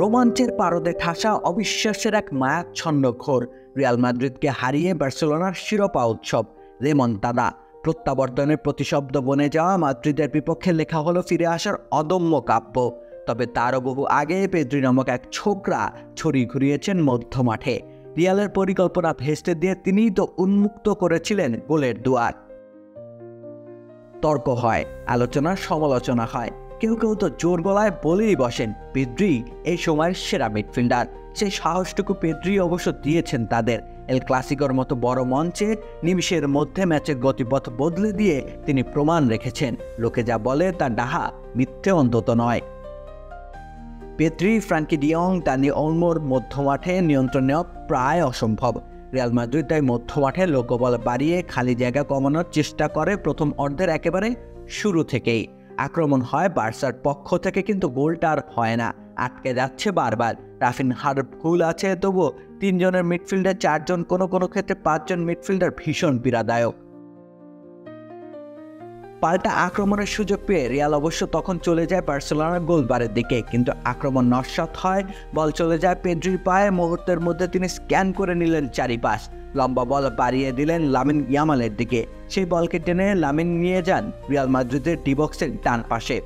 রোমাঞ্চের পারদে ঠাসা অবিশ্বাসের এক মায়াচ্ছন্ন ঘোর। রিয়াল মাদ্রিদকে হারিয়ে বার্সেলোনার শিরোপা উৎসব, রেমন্তাদা। প্রত্যাবর্তনের প্রতিশব্দ বনে যাওয়া মাদ্রিদের বিপক্ষে লেখা হলো ফিরে আসার অদম্য কাব্য। তবে তারও বহু আগে পেদ্রি নামক এক ছোকরা ছড়ি ঘুরিয়েছেন মধ্য মাঠে। রিয়ালের পরিকল্পনা ভেস্তে দিয়ে তিনিই তো উন্মুক্ত করেছিলেন গোলের দুয়ার। তর্ক হয়, আলোচনা সমালোচনা হয়, কেউ কেউ তো জোর গলায় বলেই বসেন পেদ্রি এই সময়ের সেরা মিডফিল্ডার। সেই সাহসটুকু পেদ্রি অবশ্য দিয়েছেন তাদের। এল ক্লাসিকোর মতো বড় মঞ্চে নিমিষের মধ্যে ম্যাচের গতিপথ বদলে দিয়ে তিনি প্রমাণ রেখেছেন লোকে যা বলে তা ডাহা, মিথ্যে অন্তত নয়। পেদ্রি, ফ্রাঙ্কি ডিয়ং, দানি ওলমোর মধ্যমাঠে নিয়ন্ত্রণ নেওয়া প্রায় অসম্ভব। রিয়াল মাদ্রিদ তাই মধ্যমাঠে লোকবল বাড়িয়ে খালি জায়গা কমানোর চেষ্টা করে প্রথম অর্ধের একেবারে শুরু থেকেই। আক্রমণ হয় বার্সার পক্ষ থেকে, কিন্তু গোলটা আর হয় না, আটকে যাচ্ছে বারবার। রাফিনহার ভুল আছে, তবুও তিনজনের মিডফিল্ডার, চারজন, কোনো ক্ষেত্রে পাঁচজন মিডফিল্ডার ভীষণ পীড়াদায়ক। পাল্টা আক্রমণের সুযোগ পেয়ে রিয়াল অবশ্য তখন চলে যায় বার্সেলোনার গোলবারের দিকে, কিন্তু আক্রমণ নস্যাৎ হয়। বল চলে যায় পেদ্রির পায়ে, মুহূর্তের মধ্যে তিনি স্ক্যান করে নিলেন চারিপাশ। লম্বা বল বাড়িয়ে দিলেন লামিন ইয়ামালের দিকে। সেই বলকে টেনে লামিন নিয়ে যান রিয়াল মাদ্রিদের ডি বক্সের ডান পাশে।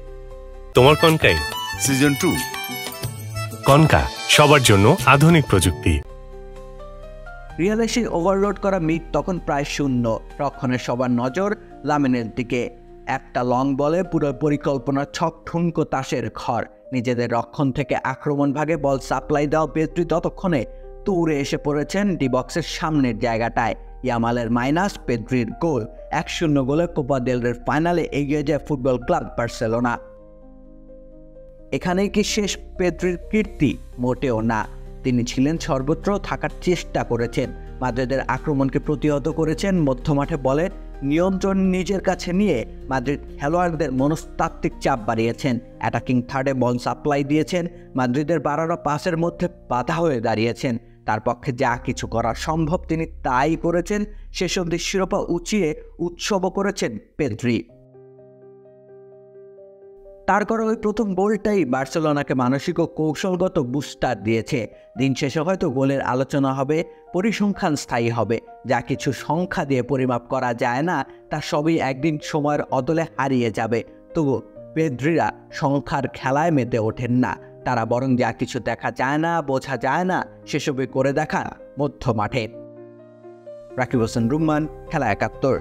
তোমার কনকাই সিজন 2 কনকা, সবার জন্য আধুনিক প্রযুক্তি। রিয়ালের সেই ওভারলোড করা মিড তখন প্রায় শূন্য। রক্ষণের সবার নজর লামিনের দিকে। একটা লং বলে পুরো পরিকল্পনার ছক ঠুনকো তাসের ঘর। নিজেদের রক্ষণ থেকে আক্রমণ ভাগে বল সাপ্লাই দেওয়া পেদ্রি ততক্ষণে দৌড়ে এসে পড়েছেন ডি বক্সের সামনের জায়গাটায়। ইয়ামালের মাইনাস, পেদ্রির গোল। 1-0 গোলে কোপা দেল রের ফাইনালে এগিয়ে যায় ফুটবল ক্লাব বার্সেলোনা। এখানেই কি শেষ পেদ্রির কীর্তি? মোটেও না। তিনি ছিলেন সর্বত্র, থাকার চেষ্টা করেছেন, মাদ্রিদের আক্রমণকে প্রতিহত করেছেন, মধ্যমাঠে বলের নিয়ন্ত্রণ নিজের কাছে নিয়ে মাদ্রিদ খেলোয়াড়দের মনস্তাত্ত্বিক চাপ বাড়িয়েছেন। অ্যাটাকিং থার্ডে বল সাপ্লাই দিয়েছেন, মাদ্রিদের বাড়ানো পাসের মধ্যে বাধা হয়ে দাঁড়িয়েছেন। তার পক্ষে যা কিছু করা সম্ভব তিনি তাই করেছেন। শেষ অবধি শিরোপা উঁচিয়ে উৎসবও করেছেন পেদ্রি। তার করা ওই প্রথম গোলটাই বার্সেলোনাকে মানসিক ও কৌশলগত বুস্টার দিয়েছে। দিন শেষে হয়তো গোলের আলোচনা হবে, পরিসংখ্যান স্থায়ী হবে। যা কিছু সংখ্যা দিয়ে পরিমাপ করা যায় না, তা সবই একদিন সময়ের অদলে হারিয়ে যাবে। তবু পেদ্রিরা সংখ্যার খেলায় মেতে ওঠেন না, তারা বরং যা কিছু দেখা যায় না, বোঝা যায় না, সেসবই করে দেখা মধ্য মাঠে। রাকিব হোসেন রুম্মান, খেলা ৭১।